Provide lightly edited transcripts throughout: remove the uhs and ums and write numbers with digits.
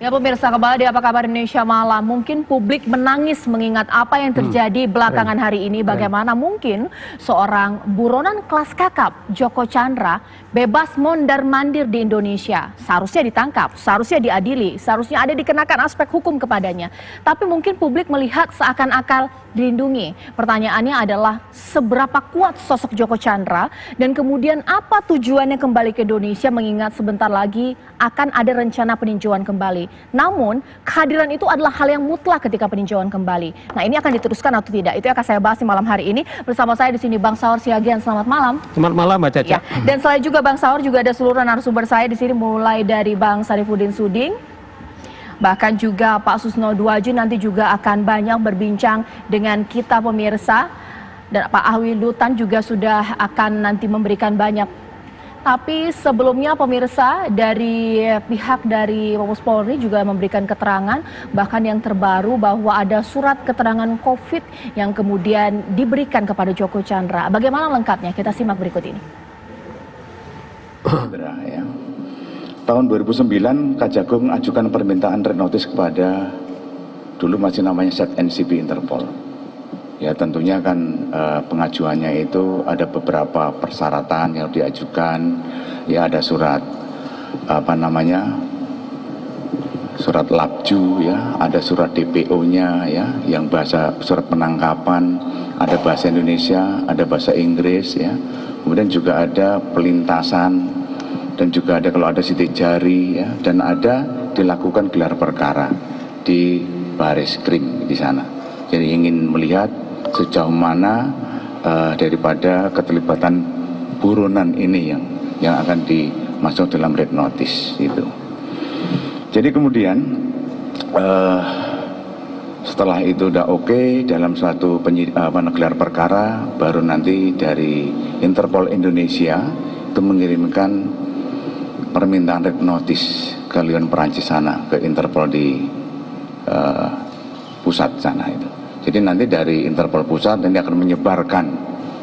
Ya pemirsa, kembali di Apa Kabar Indonesia Malam. Mungkin publik menangis mengingat apa yang terjadi belakangan hari ini. Bagaimana mungkin seorang buronan kelas kakap Joko Chandra bebas mondar-mandir di Indonesia. Seharusnya ditangkap, seharusnya diadili, seharusnya ada dikenakan aspek hukum kepadanya. Tapi mungkin publik melihat seakan-akan dilindungi. Pertanyaannya adalah seberapa kuat sosok Joko Chandra dan kemudian apa tujuannya kembali ke Indonesia mengingat sebentar lagi akan ada rencana peninjauan kembali. Namun kehadiran itu adalah hal yang mutlak ketika peninjauan kembali. Nah, ini akan diteruskan atau tidak? Itu akan saya bahas di malam hari ini. Bersama saya di sini Bang Saur Siagian. Selamat malam. Selamat malam Mbak Caca. Ya. Dan selain juga Bang Saur juga ada seluruh narasumber saya di sini mulai dari Bang Sarifuddin Suding. Bahkan juga Pak Susno Duwaji nanti juga akan banyak berbincang dengan kita pemirsa. Dan Pak Ahwi Lutan juga sudah akan nanti memberikan banyak. Tapi sebelumnya pemirsa dari pihak dari Mabes Polri juga memberikan keterangan bahkan yang terbaru bahwa ada surat keterangan COVID yang kemudian diberikan kepada Joko Chandra. Bagaimana lengkapnya? Kita simak berikut ini. Tahun 2009 Kejagung ajukan permintaan red notice kepada dulu masih namanya ZNCB Interpol. Ya tentunya kan pengajuannya itu ada beberapa persyaratan yang diajukan. Ya ada surat surat labju, ya ada surat DPO-nya, ya yang bahasa surat penangkapan, ada bahasa Indonesia, ada bahasa Inggris, ya kemudian juga ada pelintasan dan juga ada kalau ada sidik jari, ya dan ada dilakukan gelar perkara di Baris Krim di sana. Jadi ingin melihat sejauh mana daripada keterlibatan buronan ini yang akan dimasuk dalam red notice itu. Jadi kemudian setelah itu udah oke dalam suatu gelar perkara, baru nanti dari Interpol Indonesia itu mengirimkan permintaan red notice ke Lyon Perancis sana, ke Interpol di pusat sana itu. Jadi nanti dari Interpol pusat ini akan menyebarkan,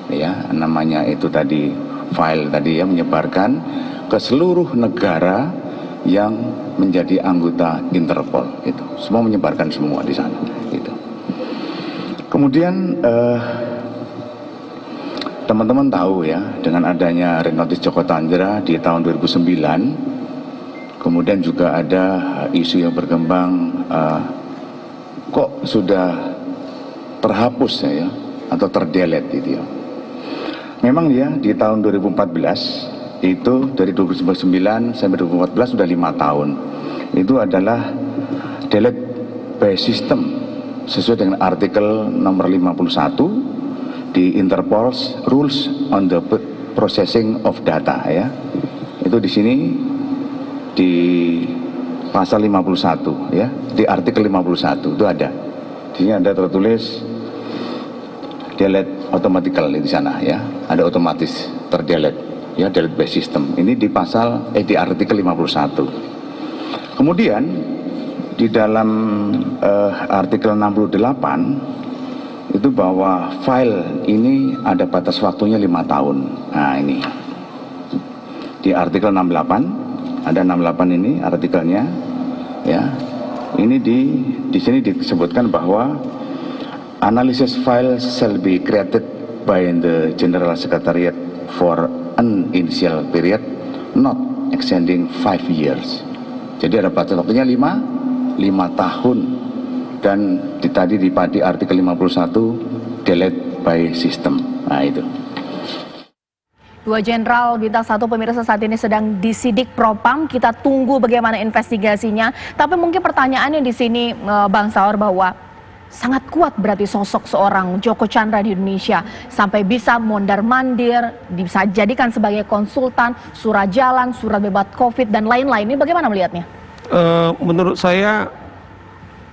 ya namanya itu tadi file tadi, ya menyebarkan ke seluruh negara yang menjadi anggota Interpol itu, semua menyebarkan semua di sana itu. Kemudian teman-teman tahu ya dengan adanya red notice Joko Chandra di tahun 2009, kemudian juga ada isu yang berkembang kok sudah terhapus ya atau terdelete itu ya. Memang ya di tahun 2014 itu dari 2009 sampai 2014 sudah 5 tahun. Itu adalah delete by system sesuai dengan artikel nomor 51 di Interpol's Rules on the Processing of Data ya. Itu di sini di pasal 51 ya, di artikel 51 itu ada. Di sini ada tertulis delete automatical di sana ya, ada otomatis terdelete ya, delete by system. Ini di pasal di artikel 51. Kemudian di dalam artikel 68 itu bahwa file ini ada batas waktunya 5 tahun. Nah ini di artikel 68 ada 68 ini artikelnya ya. Ini di sini disebutkan bahwa analysis file shall be created by the General Secretariat for an initial period not extending 5 years. Jadi ada batas waktunya 5 tahun dan tadi di artikel 51 delete by system. Nah itu. Dua Jenderal Bintang 1 pemirsa saat ini sedang disidik Propam. Kita tunggu bagaimana investigasinya. Tapi mungkin pertanyaannya di sini Bang Saur bahwa sangat kuat berarti sosok seorang Joko Chandra di Indonesia sampai bisa mondar-mandir, bisa jadikan sebagai konsultan, surat jalan, surat bebas COVID dan lain-lain. Ini bagaimana melihatnya? Menurut saya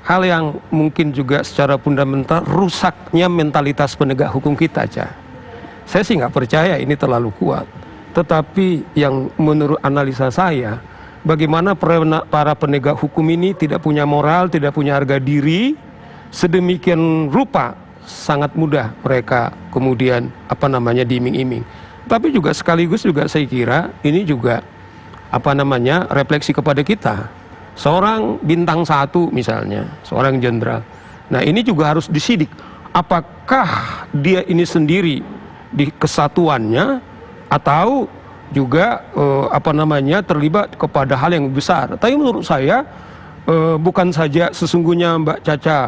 hal yang mungkin juga secara fundamental rusaknya mentalitas penegak hukum kita aja. Saya sih nggak percaya ini terlalu kuat. Tetapi yang menurut analisa saya, bagaimana para penegak hukum ini tidak punya moral, tidak punya harga diri, sedemikian rupa sangat mudah mereka kemudian diiming-iming. Tapi juga sekaligus juga saya kira ini juga refleksi kepada kita. seorang bintang 1 misalnya, seorang jenderal. Nah ini juga harus disidik. Apakah dia ini sendiri di kesatuannya atau juga terlibat kepada hal yang besar. Tapi menurut saya bukan saja sesungguhnya Mbak Caca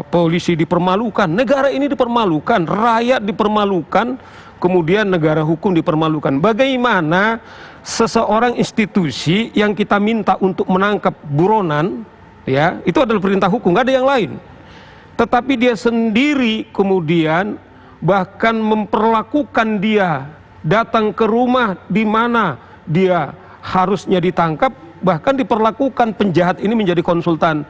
polisi dipermalukan, negara ini dipermalukan, rakyat dipermalukan, kemudian negara hukum dipermalukan. Bagaimana seseorang institusi yang kita minta untuk menangkap buronan, ya itu adalah perintah hukum, nggak ada yang lain. Tetapi dia sendiri kemudian bahkan memperlakukan dia datang ke rumah di mana dia harusnya ditangkap, bahkan diperlakukan penjahat ini menjadi konsultan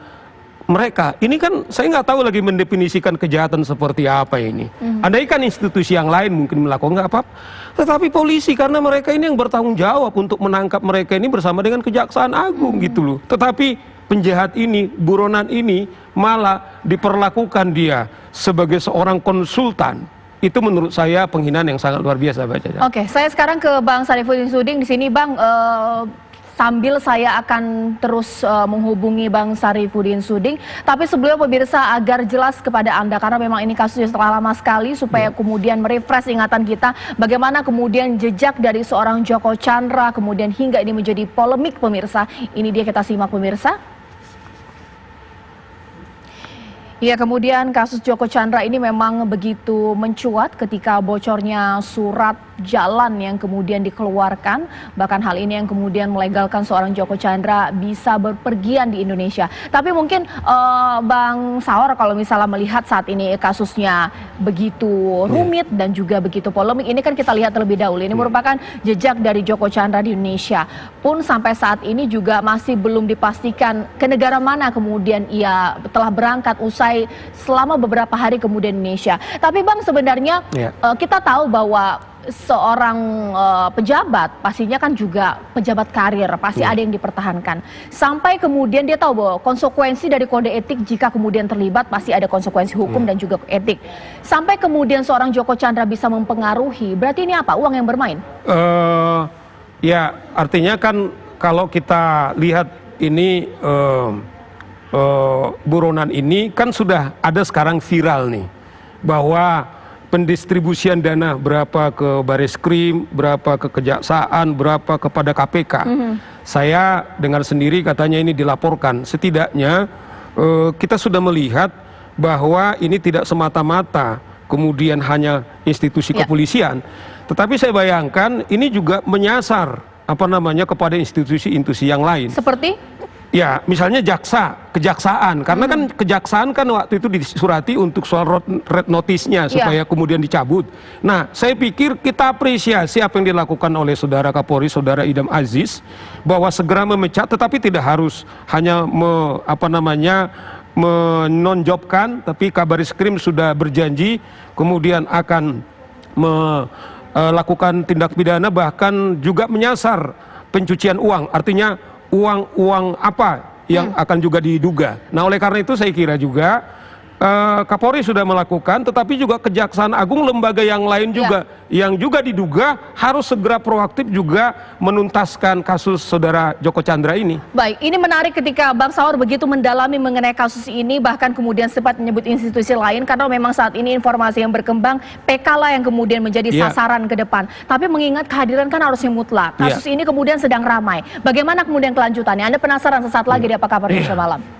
mereka. Ini kan saya nggak tahu lagi mendefinisikan kejahatan seperti apa ini. Andaikan institusi yang lain mungkin melakukan nggak apa-apa, tetapi polisi karena mereka ini yang bertanggung jawab untuk menangkap mereka ini bersama dengan Kejaksaan Agung gitu loh. Tetapi penjahat ini, buronan ini malah diperlakukan dia sebagai seorang konsultan. Itu menurut saya penghinaan yang sangat luar biasa, Mbak Caca. Oke, saya sekarang ke Bang Sarifudin Suding di sini, Bang. Sambil saya akan terus menghubungi Bang Sarifudin Suding, tapi sebelumnya pemirsa agar jelas kepada Anda, karena memang ini kasusnya setelah lama sekali, supaya kemudian merefresh ingatan kita bagaimana kemudian jejak dari seorang Joko Chandra kemudian hingga ini menjadi polemik, pemirsa. Ini dia, kita simak pemirsa. Ya, kemudian kasus Joko Chandra ini memang begitu mencuat ketika bocornya surat jalan yang kemudian dikeluarkan. Bahkan hal ini yang kemudian melegalkan seorang Joko Chandra bisa berpergian di Indonesia. Tapi mungkin Bang Saur, kalau misalnya melihat saat ini kasusnya begitu rumit dan juga begitu polemik, ini kan kita lihat terlebih dahulu. Ini merupakan jejak dari Joko Chandra di Indonesia. Pun sampai saat ini juga masih belum dipastikan ke negara mana kemudian ia telah berangkat usai selama beberapa hari kemudian Indonesia. Tapi Bang, sebenarnya kita tahu bahwa seorang pejabat pastinya kan juga pejabat karir, pasti ada yang dipertahankan. Sampai kemudian dia tahu bahwa konsekuensi dari kode etik jika kemudian terlibat pasti ada konsekuensi hukum dan juga etik. Sampai kemudian seorang Joko Chandra bisa mempengaruhi, berarti ini apa? Uang yang bermain? Ya, artinya kan kalau kita lihat ini buronan ini kan sudah ada sekarang viral nih, bahwa pendistribusian dana berapa ke Bareskrim, berapa ke Kejaksaan, berapa kepada KPK. Saya dengar sendiri katanya ini dilaporkan. Setidaknya kita sudah melihat bahwa ini tidak semata-mata kemudian hanya institusi kepolisian, tetapi saya bayangkan ini juga menyasar kepada institusi-institusi yang lain. Seperti? Ya, misalnya kejaksaan, karena kan kejaksaan kan waktu itu disurati untuk soal red notice-nya supaya kemudian dicabut. Nah, saya pikir kita apresiasi apa yang dilakukan oleh Saudara Kapolri, Saudara Idam Aziz, bahwa segera memecat, tetapi tidak harus hanya menonjobkan, tapi Kabareskrim sudah berjanji kemudian akan melakukan tindak pidana, bahkan juga menyasar pencucian uang, artinya uang apa yang akan juga diduga. Nah, oleh karena itu saya kira juga Kapolri sudah melakukan, tetapi juga Kejaksaan Agung, lembaga yang lain juga yang juga diduga harus segera proaktif juga menuntaskan kasus Saudara Joko Chandra ini. Baik, ini menarik ketika Bang Saur begitu mendalami mengenai kasus ini, bahkan kemudian sempat menyebut institusi lain, karena memang saat ini informasi yang berkembang PK lah yang kemudian menjadi sasaran ke depan. Tapi mengingat kehadiran kan harusnya mutlak. Kasus ini kemudian sedang ramai. Bagaimana kemudian kelanjutannya? Anda penasaran sesaat lagi di Apa Kabar Indonesia Malam?